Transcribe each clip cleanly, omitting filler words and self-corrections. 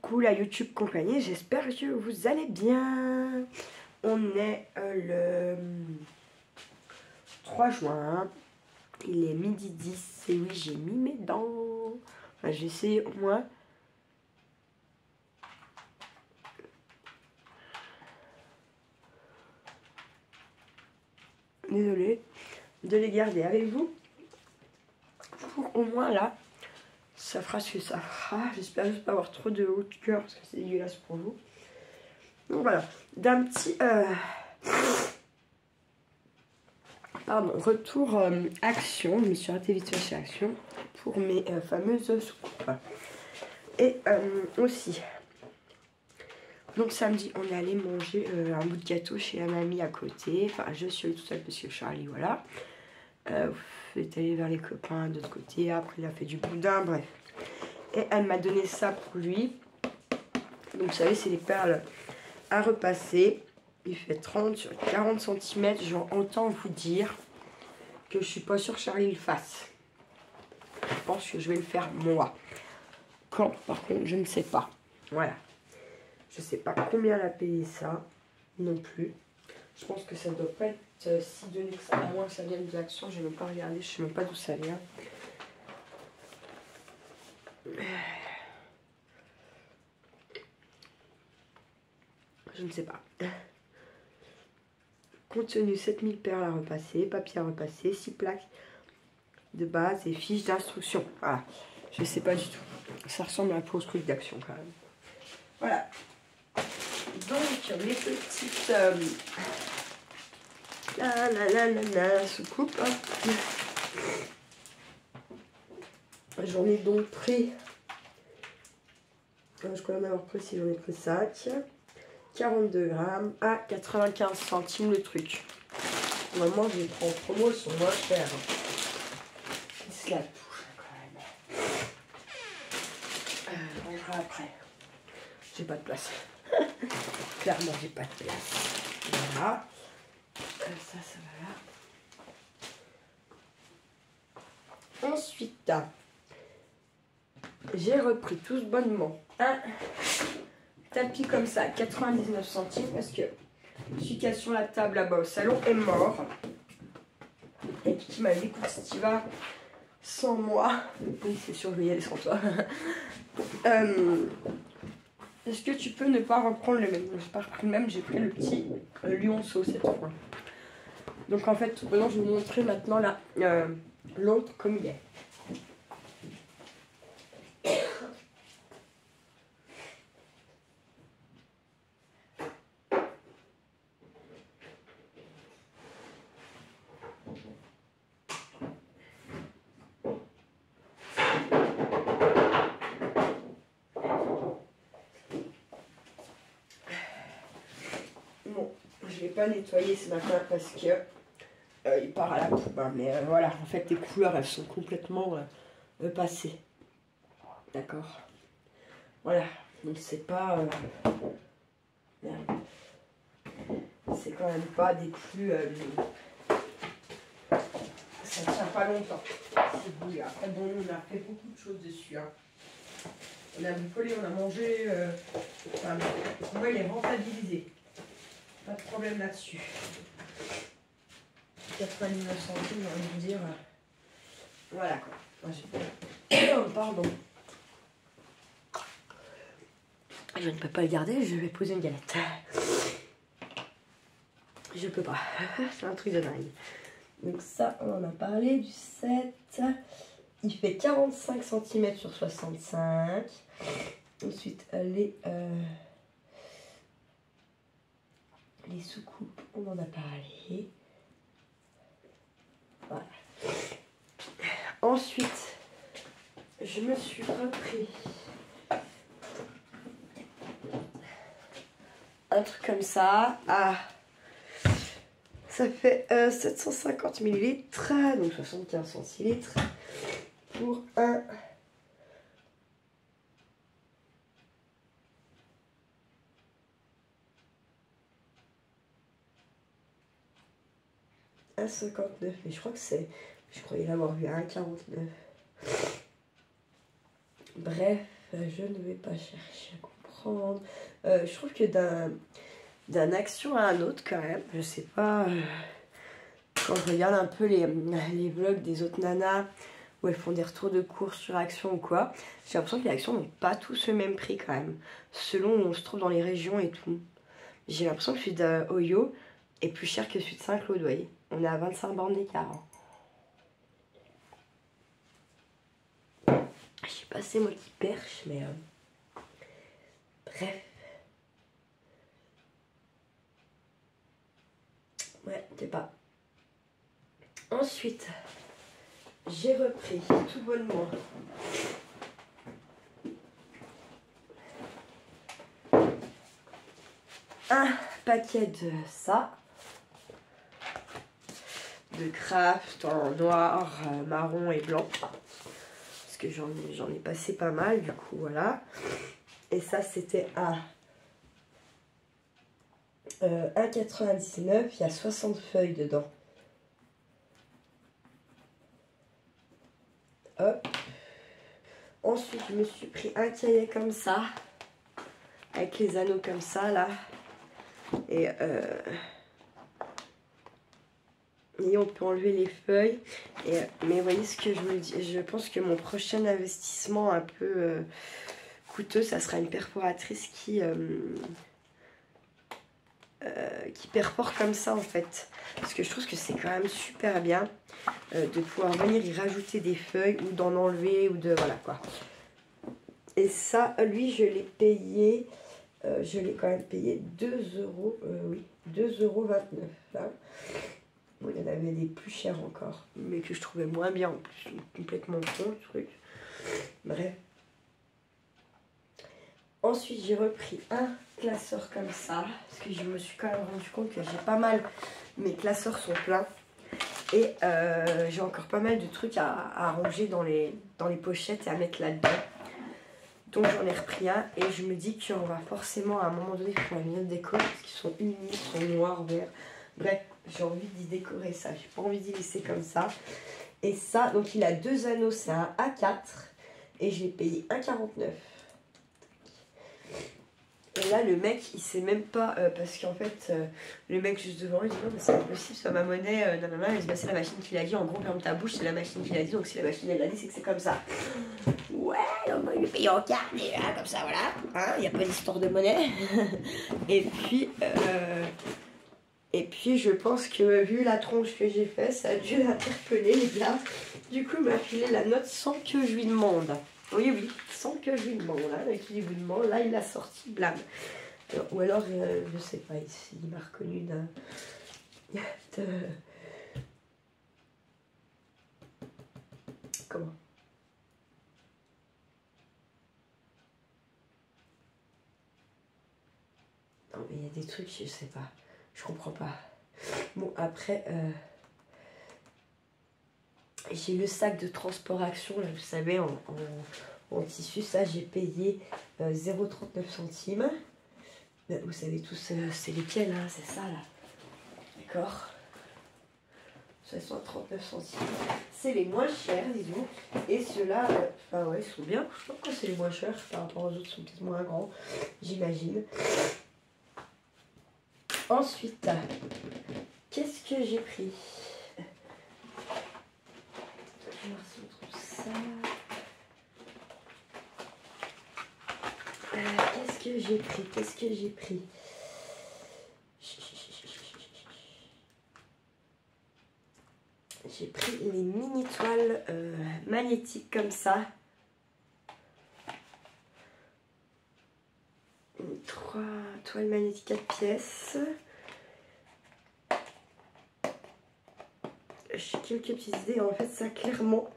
Coucou la YouTube compagnie, j'espère que vous allez bien. On est le 3 juin, il est midi 10 et oui j'ai mis mes dents. Enfin, j'ai essayé au moins. Désolée de les garder avec vous. Pour au moins là, ça fera ce que ça fera. J'espère juste pas avoir trop de haut de cœur parce que c'est dégueulasse pour vous. Donc voilà, d'un petit retour Action. Je me suis arrêtée vite fait chez Action pour mes fameuses soucoupes. Et aussi, donc samedi, on est allé manger un bout de gâteau chez la mamie à côté. Enfin, je suis allée toute seule parce que Charlie, voilà. Est allé vers les copains de l'autre côté. Après, il a fait du boudin, bref. Et elle m'a donné ça pour lui. Donc, vous savez, c'est les perles à repasser. Il fait 30 sur 40 cm. Genre, autant vous dire que je suis pas sûre que Charlie le fasse. Je pense que je vais le faire moi. Quand, par contre, je ne sais pas. Voilà. Je sais pas combien elle a payé ça. Non plus. Je pense que ça ne doit pas être si donné que ça. À moins que ça vienne de l'Action. Je n'ai même pas regardé. Je sais même pas d'où ça vient. Je ne sais pas. Contenu 7000 perles à repasser, papier à repasser, 6 plaques de base et fiches d'instruction. Voilà. Je ne sais pas du tout. Ça ressemble un peu au truc d'Action quand même. Voilà. Donc, mes petites soucoupes. J'en ai donc pris. Je crois en avoir pris si j'en ai pris 5. 42 grammes à 95 centimes le truc. Normalement, je les prends en promo, ils sont moins chers. Ils se la touchent quand même. On verra après. J'ai pas de place. Clairement, j'ai pas de place. Voilà. Ça va là. Ensuite, j'ai repris tout bonnement un tapis comme ça, 99 centimes, parce que celui qui a sur la table là-bas au salon est mort. Et puis qui m'a dit, écoute, si tu vas sans moi, oui, c'est sûr, je vais y aller sans toi. Est-ce que tu peux ne pas reprendre le même? Je n'ai pas repris le même, j'ai pris le petit lionceau cette fois. Donc en fait, maintenant, je vais vous montrer maintenant l'autre comme il est. Bon, je ne l'ai pas nettoyé ce matin parce que il part à la poubelle. Mais voilà, en fait, les couleurs, elles sont complètement passées. D'accord. Voilà, donc c'est pas... c'est quand même pas des plus... ça tient pas longtemps. C'est bouilli. Après, bon, on a fait beaucoup de choses dessus. Hein. On a bricolé, on a mangé... enfin, pour moi, il est rentabilisé. Pas de problème là-dessus. 99 centimes, j'ai envie de dire. Voilà quoi. Pardon. Je ne peux pas le garder, je vais poser une galette. Je peux pas. C'est un truc de dingue. Donc ça, on en a parlé du 7. Il fait 45 cm sur 65. Ensuite, les soucoupes, on en a parlé. Voilà. Ensuite, je me suis repris un truc comme ça. Ça fait 750 ml, donc 75 centilitres, pour un à 59. Mais je crois que je croyais l'avoir vu à 1,49. Bref, je ne vais pas chercher à comprendre. Je trouve que d'un action à un autre quand même, je sais pas, quand je regarde un peu les vlogs des autres nanas où elles font des retours de course sur Action ou quoi, j'ai l'impression que les actions n'ont pas tous le même prix quand même, selon où on se trouve dans les régions et tout. J'ai l'impression que celui d'Oyo est plus cher que celui de Saint-Claude, vous voyez. On est à 25 bornes d'écart. Hein. Je sais pas, c'est moi qui perche, mais bref. Ouais, je sais pas. Ensuite, j'ai repris tout bonnement un paquet de ça, de craft en noir, marron et blanc, parce que j'en ai passé pas mal, du coup voilà. Et ça c'était à 1,99, il y a 60 feuilles dedans. Hop. Ensuite je me suis pris un cahier comme ça, avec les anneaux comme ça là. Et on peut enlever les feuilles. Mais vous voyez ce que je me dis, je pense que mon prochain investissement un peu coûteux, ça sera une perforatrice qui perfore comme ça en fait. Parce que je trouve que c'est quand même super bien de pouvoir venir y rajouter des feuilles ou d'en enlever ou de voilà quoi. Et ça, lui, je l'ai payé, je l'ai quand même payé 2 €, oui, 2,29 €. Hein. Bon, il y en avait des plus chers encore, mais que je trouvais moins bien en plus, complètement con le truc. Bref. Ensuite, j'ai repris un classeur comme ça, parce que je me suis quand même rendu compte que j'ai pas mal, mes classeurs sont pleins. Et j'ai encore pas mal de trucs à ranger dans les pochettes et à mettre là-dedans. Donc j'en ai repris un et je me dis qu'on va forcément à un moment donné faire une déco parce qu'ils sont unis, ils sont noirs, verts. Bref, j'ai envie d'y décorer ça, j'ai pas envie d'y laisser comme ça. Et ça, donc il a 2 anneaux, c'est un A4 et je l'ai payé 1,49 €. Et là, le mec, il sait même pas, parce qu'en fait, le mec juste devant, il dit non, mais c'est impossible, c'est ma monnaie, nanana. Il dit bah, c'est la machine qui l'a dit, en gros, ferme ta bouche, c'est la machine qui l'a dit, donc si la machine elle l'a dit, c'est que c'est comme ça. Ouais, on va lui payer en carte, et là, comme ça, voilà. Hein, il n'y a pas d'histoire de monnaie. et puis, je pense que vu la tronche que j'ai fait, ça a dû l'interpeller, les gars. Du coup, il m'a filé la note sans que je lui demande. Oui, oui, sans que je lui demande. Hein, qui lui demande, là, il a sorti, blâme. Ou alors, je sais pas, il m'a reconnu d'un... Comment? Non, mais il y a des trucs, je sais pas. Je comprends pas. Bon, après, j'ai le sac de transport Action, là, vous savez, en tissu. Ça, j'ai payé 0,39 centimes. Vous savez tous, c'est lesquels, hein, c'est ça, là. D'accord. Ça, sont à 39 centimes. C'est les moins chers, disons. Et ceux-là, enfin, ouais, ils sont bien. Je sais pas pourquoi c'est les moins chers. Par rapport aux autres, ils sont peut-être moins grands, j'imagine. Ensuite, qu'est-ce que j'ai pris? Je vais voir si on trouve ça. Qu'est-ce que j'ai pris? Qu'est-ce que j'ai pris? J'ai pris les mini toiles magnétiques comme ça. 3 toiles magnétiques 4 pièces. J'ai quelques petites idées. En fait, ça clairement,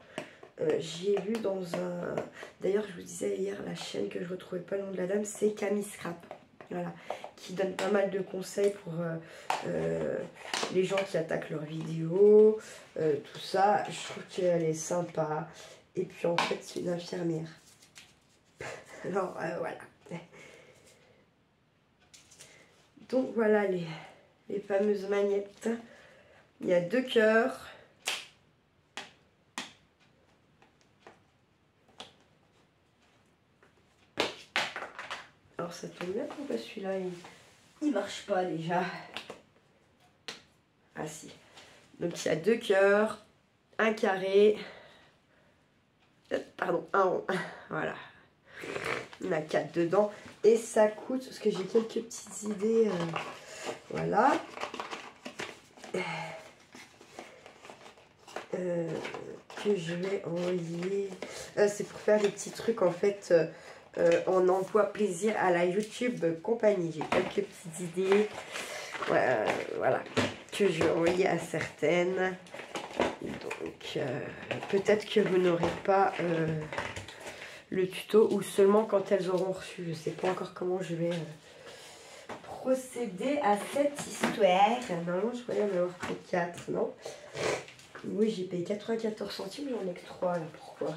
j'ai vu dans un... D'ailleurs, je vous disais hier, la chaîne que je ne retrouvais pas le nom de la dame, c'est Camille Scrap. Voilà, qui donne pas mal de conseils pour les gens qui attaquent leurs vidéos, tout ça. Je trouve qu'elle est sympa. Et puis en fait, c'est une infirmière. Alors voilà. Donc voilà les fameuses magnettes. Il y a 2 cœurs. alors ça tombe bien, pourquoi celui-là il marche pas déjà? Ah si. Donc il y a 2 cœurs, un carré, pardon, un rond. Voilà. On a 4 dedans. Et ça coûte, parce que j'ai quelques petites idées. Voilà. Que je vais envoyer. C'est pour faire des petits trucs en fait. On envoie plaisir à la YouTube compagnie. J'ai quelques petites idées. Voilà. Que je vais envoyer à certaines. Donc peut-être que vous n'aurez pas le tuto ou seulement quand elles auront reçu. Je ne sais pas encore comment je vais procéder à cette histoire. Normalement, je croyais en avoir pris 4, non? Oui, j'ai payé 94 centimes, j'en ai que 3 là. Pourquoi?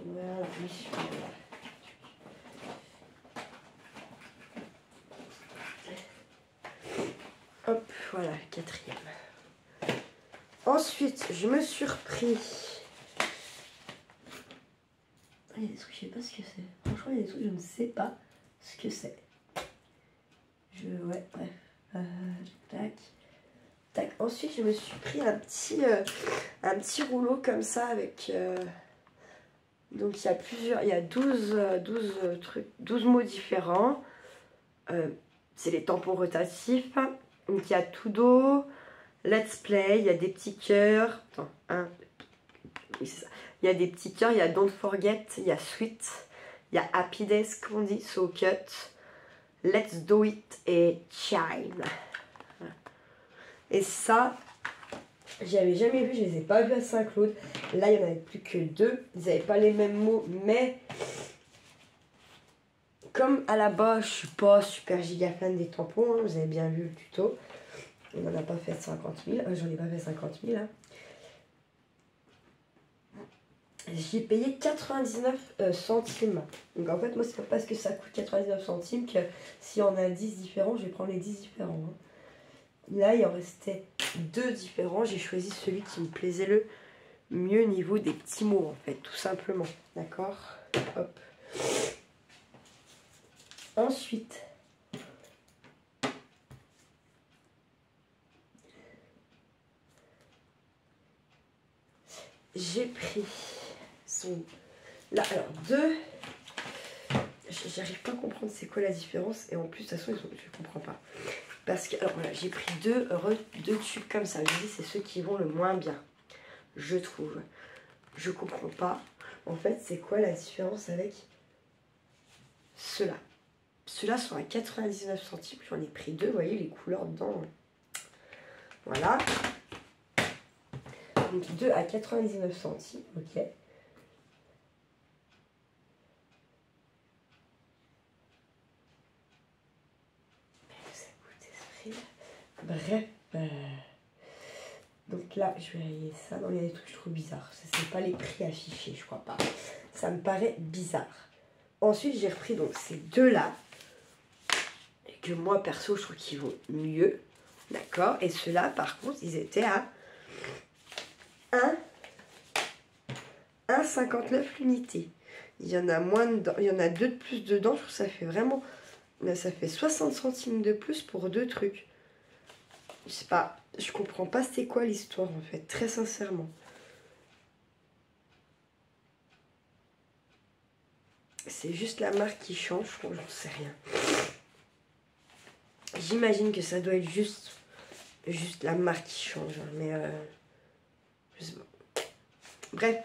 Voilà, hop, voilà, 4e. Ensuite, je me suis repris. Il y a des trucs, je sais pas ce que c'est. Franchement, il y a des trucs, je ne sais pas ce que c'est. Ouais, bref. Tac. Tac. Ensuite, je me suis pris un petit rouleau comme ça avec... donc, il y a 12 trucs, 12 mots différents. C'est les tampons rotatifs. Donc, il y a tout dos, let's play, il y a des petits cœurs. Attends, oui, c'est ça. Il y a des petits cœurs, il y a don't forget, il y a sweet, il y a happy days, qu'on dit, so cut, let's do it et shine. Et ça, j'avais jamais vu, je les ai pas vus à Saint-Claude. Là, il n'y en avait plus que 2. Ils n'avaient pas les mêmes mots, mais comme à la base, je suis pas super giga fan des tampons, hein, vous avez bien vu le tuto. On n'en a pas fait 50 000, j'en ai pas fait 50 000. Hein. J'ai payé 99 centimes. Donc en fait, moi, c'est pas parce que ça coûte 99 centimes que si on a 10 différents, je vais prendre les 10 différents. Hein. Là, il en restait 2 différents. J'ai choisi celui qui me plaisait le mieux au niveau des petits mots, en fait, tout simplement. D'accord? Hop. Ensuite, j'ai pris là, alors 2. J'arrive pas à comprendre c'est quoi la différence. Et en plus, de toute façon, je comprends pas. Parce que, alors voilà, j'ai pris 2 tubes comme ça. Je dis, c'est ceux qui vont le moins bien, je trouve. Je comprends pas. En fait, c'est quoi la différence avec ceux-là? Ceux-là sont à 99 centimes. J'en ai pris 2. Vous voyez les couleurs dedans. Voilà. Donc 2 à 99 centimes. Ok. Bref. Donc là, je vais rayer ça. Non, il y a des trucs que je trouve bizarres. C'est pas les prix affichés, je crois pas. Ça me paraît bizarre. Ensuite, j'ai repris donc ces 2-là. Et que moi, perso, je trouve qu'ils vont mieux. D'accord? Et ceux-là, par contre, ils étaient à 1,59 l'unité. Il y en a moins dedans. Il y en a 2 de plus dedans. Je trouve que ça fait vraiment... Ça fait 60 centimes de plus pour 2 trucs. Je sais pas. Je comprends pas c'est quoi l'histoire, en fait. Très sincèrement. C'est juste la marque qui change. J'en sais rien. J'imagine que ça doit être juste la marque qui change. Hein, mais... je sais pas. Bref.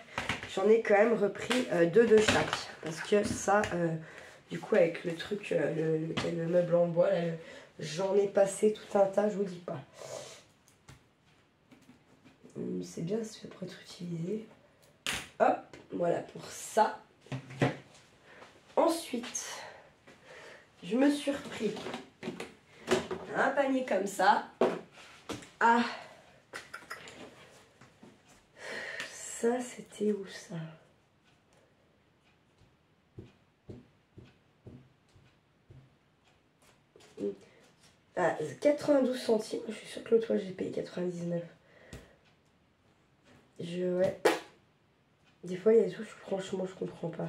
J'en ai quand même repris 2 de chaque. Parce que ça, du coup, avec le truc, le meuble en bois, j'en ai passé tout un tas, je vous dis pas. C'est bien, c'est fait pour être utilisé. Hop, voilà pour ça. Ensuite, je me suis repris un panier comme ça. Ah, ça, c'était où ça? Ah, 92 centimes. Je suis sûre que l'autre fois, j'ai payé 99. Ouais. Des fois, il y a des trucs, franchement, je comprends pas.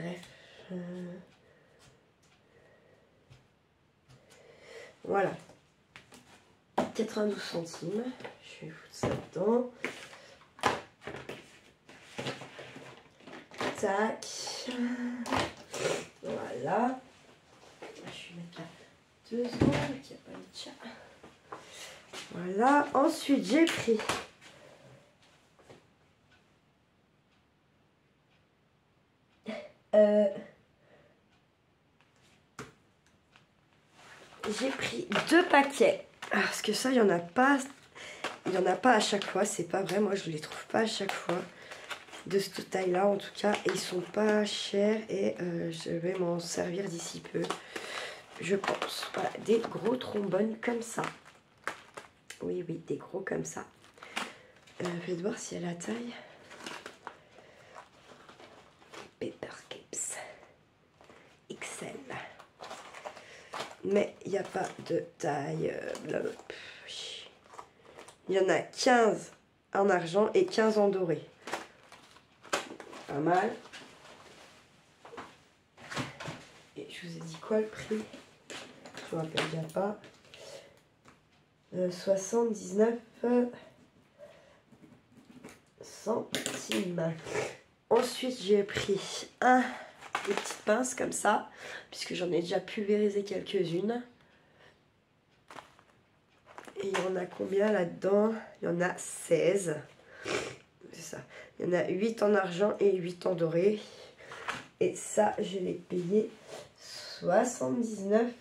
bref. Voilà. 92 centimes. Je vais foutre ça dedans. Tac. Voilà. Je vais mettre là 2 secondes qu'il n'y a pas de chat. Voilà. Ensuite, j'ai pris j'ai pris 2 paquets. Parce que ça, il n'y en a pas. Il n'y en a pas à chaque fois. C'est pas vrai. Moi, je ne les trouve pas à chaque fois. De cette taille-là, en tout cas. Et ils sont pas chers. Et je vais m'en servir d'ici peu. Je pense. Voilà. Des gros trombones comme ça. Oui, oui. Des gros comme ça. Faites voir si elle a la taille. Paper Caps. XL. Mais il n'y a pas de taille. Il y en a 15 en argent et 15 en doré. Pas mal. Et je vous ai dit quoi le prix? Je ne me rappelle bien pas. 79 centimes. Ensuite, j'ai pris des petites pinces comme ça, puisque j'en ai déjà pulvérisé quelques-unes. Et il y en a combien là-dedans? Il y en a 16. C'est ça. Il y en a 8 en argent et 8 en doré. Et ça, je l'ai payé 79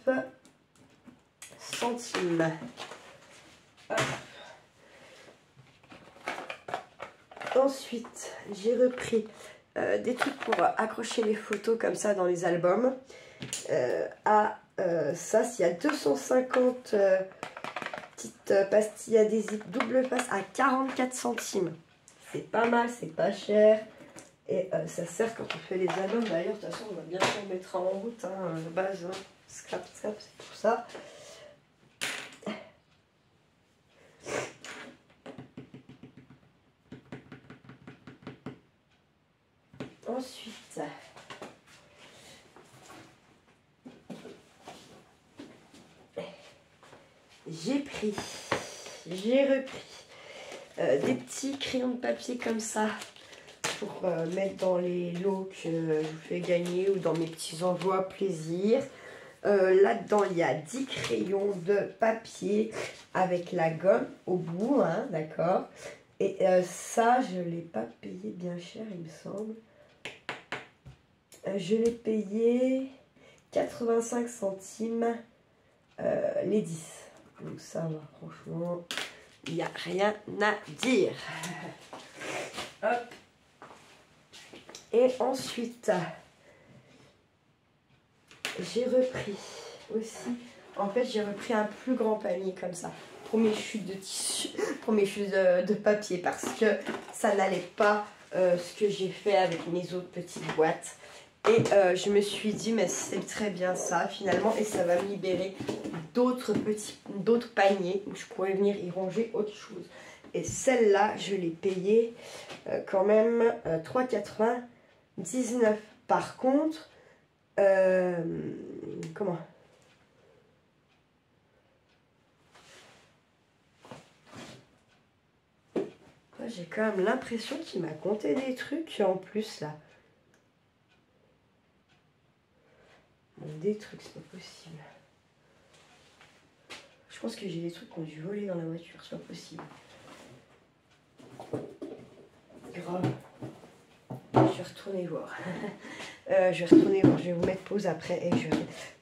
centimes. Hop. Ensuite, j'ai repris des trucs pour accrocher les photos comme ça dans les albums. Ça, s'il y a 250 petites pastilles adhésives double face à 44 centimes. C'est pas mal, c'est pas cher. Et ça sert quand on fait les albums. D'ailleurs, de toute façon, on va bientôt le mettre en route. Hein, base, hein. Scrap, c'est pour ça. Ensuite, j'ai repris des petits crayons de papier comme ça pour mettre dans les lots que je vous fais gagner ou dans mes petits envois plaisir. Là-dedans, il y a 10 crayons de papier avec la gomme au bout, hein, d'accord. Et ça, je ne l'ai pas payé bien cher, il me semble. Je l'ai payé 85 centimes les 10. Donc ça va, franchement, il n'y a rien à dire. Hop. Et ensuite, j'ai repris aussi, en fait j'ai repris un plus grand panier comme ça pour mes chutes de tissu, pour mes chutes de papier, parce que ça n'allait pas ce que j'ai fait avec mes autres petites boîtes. Et je me suis dit, mais c'est très bien ça finalement, et ça va me libérer d'autres paniers où je pourrais venir y ranger autre chose. Et celle-là, je l'ai payée quand même 3,99. Par contre, comment? J'ai quand même l'impression qu'il m'a compté des trucs en plus là. Des trucs, c'est pas possible. Je pense que j'ai des trucs qu'on a dû voler dans la voiture, c'est pas possible. Grave. Je vais retourner voir. Je vais vous mettre pause après. Et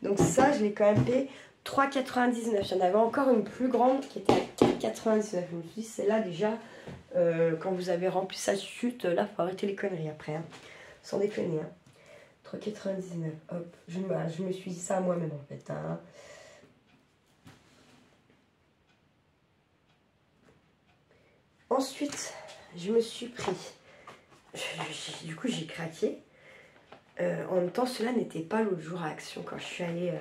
donc ça, je l'ai quand même payé 3,99. J'en avais encore une plus grande qui était à 4,99. Je me suis dit, c'est là déjà, quand vous avez rempli sa chute, là, il faut arrêter les conneries après. Hein. Sans déconner. Hein. 3,99. Hop. Je me suis dit ça à moi-même en fait. Hein. Ensuite, je me suis pris. Du coup, j'ai craqué. En même temps, cela n'était pas l'autre jour à Action quand je suis allée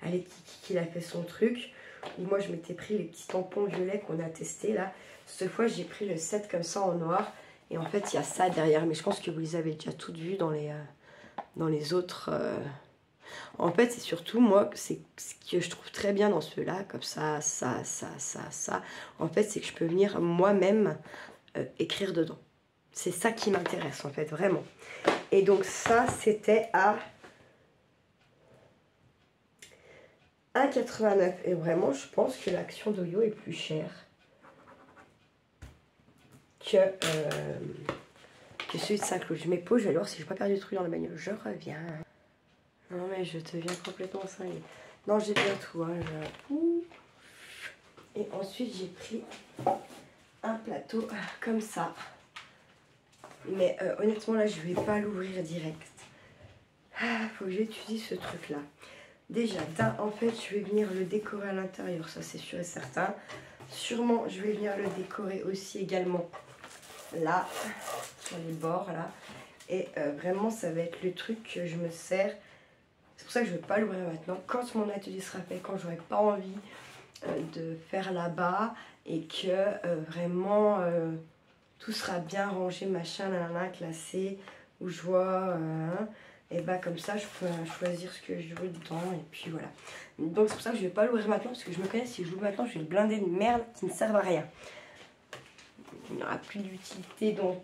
à Kiki, il a fait son truc. Où moi, je m'étais pris les petits tampons violets qu'on a testés là. Cette fois, j'ai pris le set comme ça en noir. Et en fait, il y a ça derrière. Mais je pense que vous les avez déjà toutes vues dans les dans les autres. En fait, c'est surtout moi, c'est ce que je trouve très bien dans ceux-là, comme ça. En fait, c'est que je peux venir moi-même écrire dedans. C'est ça qui m'intéresse, en fait, vraiment. Et donc ça, c'était à 1,89. Et vraiment, je pense que l'action d'Oyo est plus chère que celui de Saint-Cloud. Je m'épose, je vais voir si je n'ai pas perdu de truc dans la bagnole. Je reviens. Non mais je deviens complètement cinglée. Non, j'ai bien tout. Hein, Et ensuite, j'ai pris un plateau comme ça. Mais honnêtement, là, je vais pas l'ouvrir direct. Faut que j'étudie ce truc-là. Déjà, en fait, je vais venir le décorer à l'intérieur. Ça, c'est sûr et certain. Sûrement, je vais venir le décorer aussi également là, sur les bords, là. Et vraiment, ça va être le truc que je me sers. C'est pour ça que je ne vais pas l'ouvrir maintenant. Quand mon atelier sera fait, quand j'aurai pas envie de faire là-bas et que vraiment tout sera bien rangé, machin, là, classé, où je vois, et bah comme ça, je peux choisir ce que je veux dedans. Et puis voilà. Donc c'est pour ça que je ne vais pas l'ouvrir maintenant, parce que je me connais, si je l'ouvre maintenant, je vais le blinder de merde qui ne servent à rien. Il n'y aura plus d'utilité dont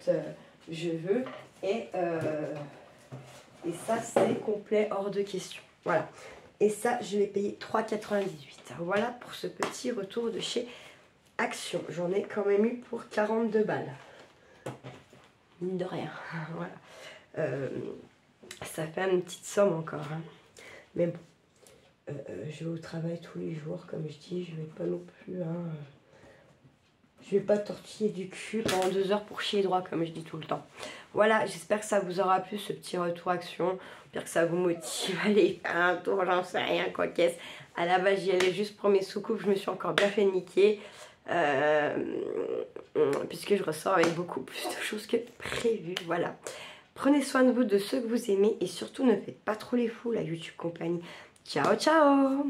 je veux. Et ça, c'est complet, hors de question. Voilà. Et ça, je l'ai payé 3,98. Voilà pour ce petit retour de chez Action. J'en ai quand même eu pour 42 balles. Mine de rien. Voilà. Ça fait une petite somme encore. Hein. Mais bon. Je vais au travail tous les jours, comme je dis. Je vais pas non plus... Hein, je vais pas tortiller du cul pendant 2 heures pour chier droit, comme je dis tout le temps. Voilà, j'espère que ça vous aura plu, ce petit retour action. J'espère que ça vous motive à aller faire un tour, j'en sais rien, quoi qu'est-ce. À la base, j'y allais juste pour mes soucoupes, je me suis encore bien fait niquer. Puisque je ressors avec beaucoup plus de choses que prévu, voilà. Prenez soin de vous, de ceux que vous aimez, et surtout ne faites pas trop les fous, la YouTube compagnie. Ciao, ciao!